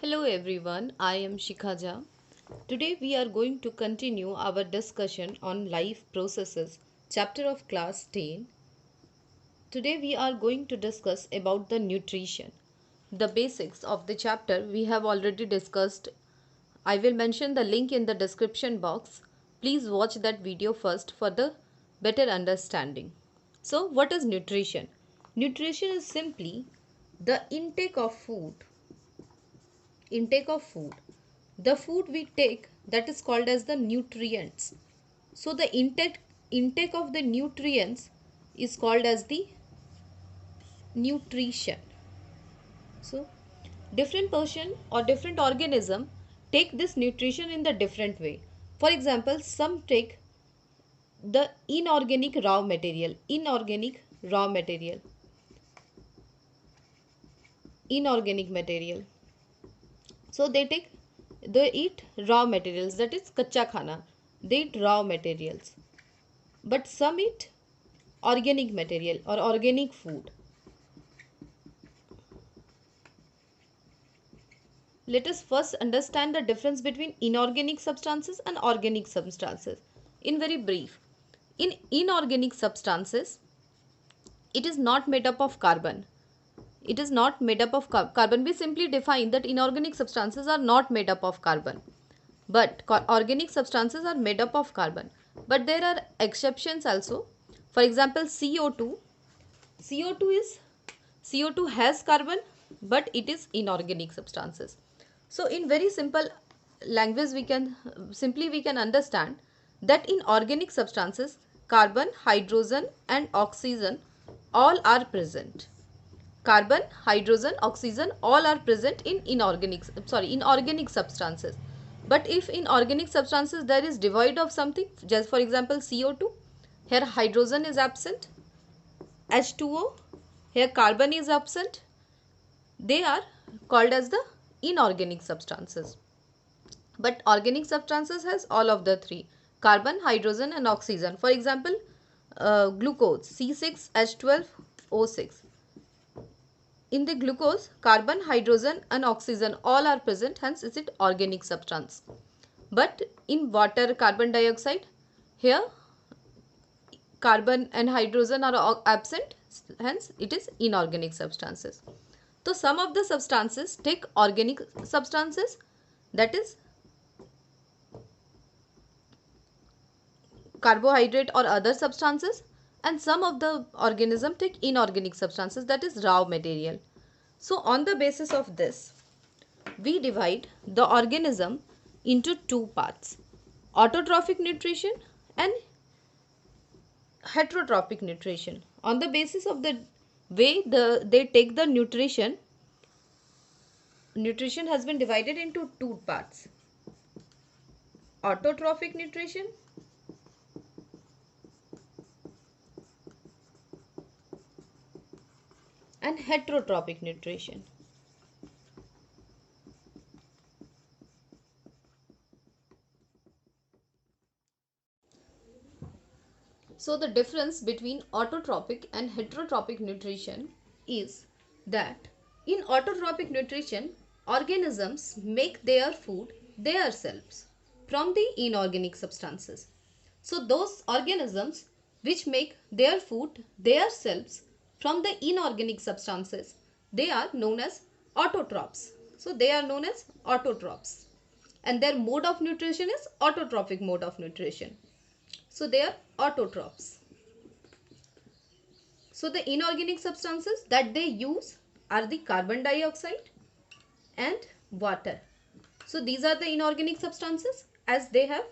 Hello everyone, I am Shikhaja. Today we are going to continue our discussion on life processes, chapter of class 10. Today we are going to discuss about the nutrition. The basics of the chapter we have already discussed. I will mention the link in the description box. Please watch that video first for the better understanding. So what is nutrition? Nutrition is simply the intake of food. The food we take, that is called as the nutrients. So the intake of the nutrients is called as the nutrition. So different person or different organism take this nutrition in the different way. For example, some take the inorganic material. So they eat raw materials, that is kacha khana. They eat raw materials. But some eat organic material or organic food. Let us first understand the difference between inorganic substances and organic substances. In very brief, in inorganic substances, it is not made up of carbon. It is not made up of carbon. We simply define that inorganic substances are not made up of carbon. But organic substances are made up of carbon. But there are exceptions also. For example, CO2. CO2 has carbon, but it is inorganic substances. So in very simple language, we can understand that in organic substances, carbon, hydrogen and oxygen all are present. Carbon, hydrogen, oxygen all are present in organic substances. But if in organic substances there is devoid of something, just for example CO2, here hydrogen is absent, H2O, here carbon is absent, they are called as the inorganic substances. But organic substances has all of the three: carbon, hydrogen and oxygen. For example, glucose, C6H12O6. In the glucose, carbon, hydrogen and oxygen all are present, hence is it organic substance. But in water, carbon dioxide, here carbon and hydrogen are absent, hence it is inorganic substances. So some of the substances take organic substances, that is carbohydrate or other substances, and some of the organism take inorganic substances, that is raw material. So on the basis of this, we divide the organism into two parts: autotrophic nutrition and heterotrophic nutrition. On the basis of the way they take the nutrition has been divided into two parts: autotrophic nutrition and heterotrophic nutrition. So the difference between autotrophic and heterotrophic nutrition is that in autotrophic nutrition, organisms make their food themselves from the inorganic substances. So those organisms which make their food themselves from the inorganic substances, they are known as autotrophs. So they are known as autotrophs, and their mode of nutrition is autotrophic mode of nutrition. So they are autotrophs. So the inorganic substances that they use are the carbon dioxide and water. So these are the inorganic substances, as they have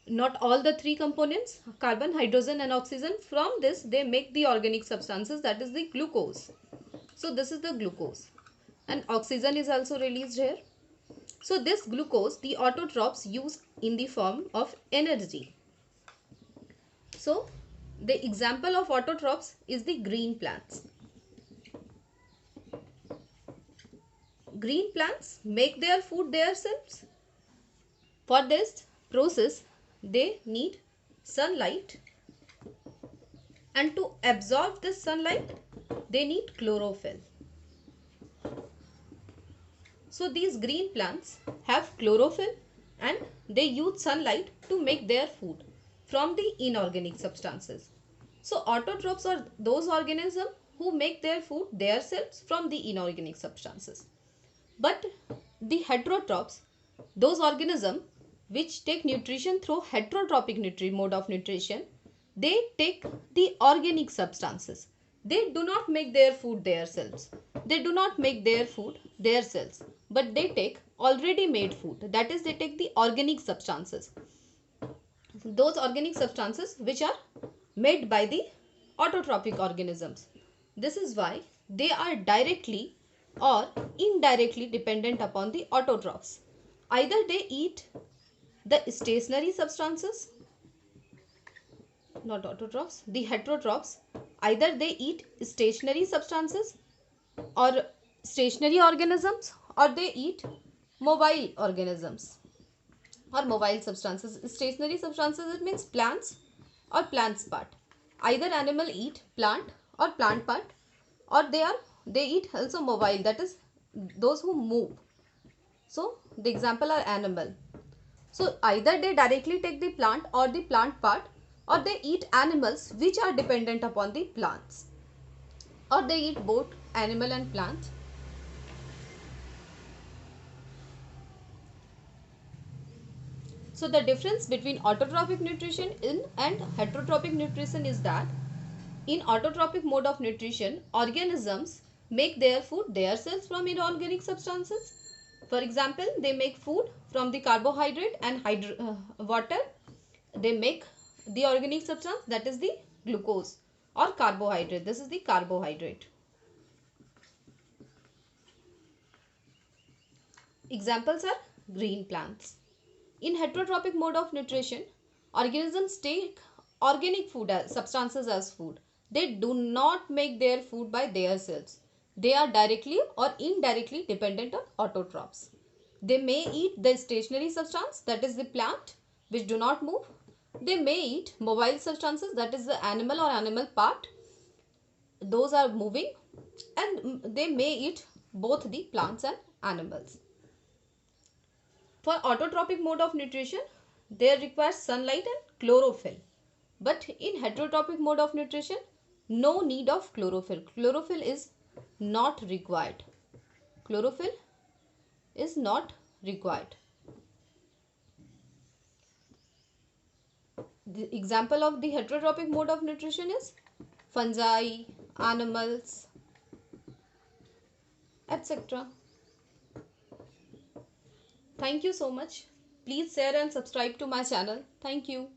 not all the three components, carbon, hydrogen and oxygen. From this they make the organic substances, that is the glucose. So this is the glucose, and oxygen is also released here. So this glucose the autotrophs use in the form of energy. So the example of autotrophs is the green plants. Green plants make their food themselves. For this process, they need sunlight, and to absorb this sunlight, they need chlorophyll. So these green plants have chlorophyll and they use sunlight to make their food from the inorganic substances. So autotrophs are those organisms who make their food themselves from the inorganic substances. But the heterotrophs, those organisms which take nutrition through heterotrophic mode of nutrition, they take the organic substances. They do not make their food themselves. They do not make their food themselves, but they take already made food. That is, they take the organic substances. Those organic substances which are made by the autotrophic organisms. This is why they are directly or indirectly dependent upon the autotrophs. Either they eat the stationary substances, not autotrophs, the heterotrophs, either they eat stationary substances or stationary organisms, or they eat mobile organisms or mobile substances. Stationary substances, it means plants or plants part. Either animal eat plant or plant part, or they eat also mobile, that is those who move. So the example are animal. So either they directly take the plant or the plant part, or they eat animals which are dependent upon the plants, or they eat both animal and plant. So the difference between autotrophic nutrition and heterotrophic nutrition is that in autotrophic mode of nutrition, organisms make their food themselves from inorganic substances. For example, they make food from the carbohydrate and water. They make the organic substance, that is the glucose or carbohydrate. This is the carbohydrate. Examples are green plants. In heterotrophic mode of nutrition, organisms take organic food as substances as food. They do not make their food by themselves. They are directly or indirectly dependent on autotrophs. They may eat the stationary substance, that is the plant, which do not move. They may eat mobile substances, that is the animal or animal part. Those are moving, and they may eat both the plants and animals. For autotrophic mode of nutrition, they require sunlight and chlorophyll. But in heterotrophic mode of nutrition, no need of chlorophyll. Chlorophyll is not required. Chlorophyll is not required. The example of the heterotrophic mode of nutrition is fungi, animals, etc. Thank you so much. Please share and subscribe to my channel. Thank you.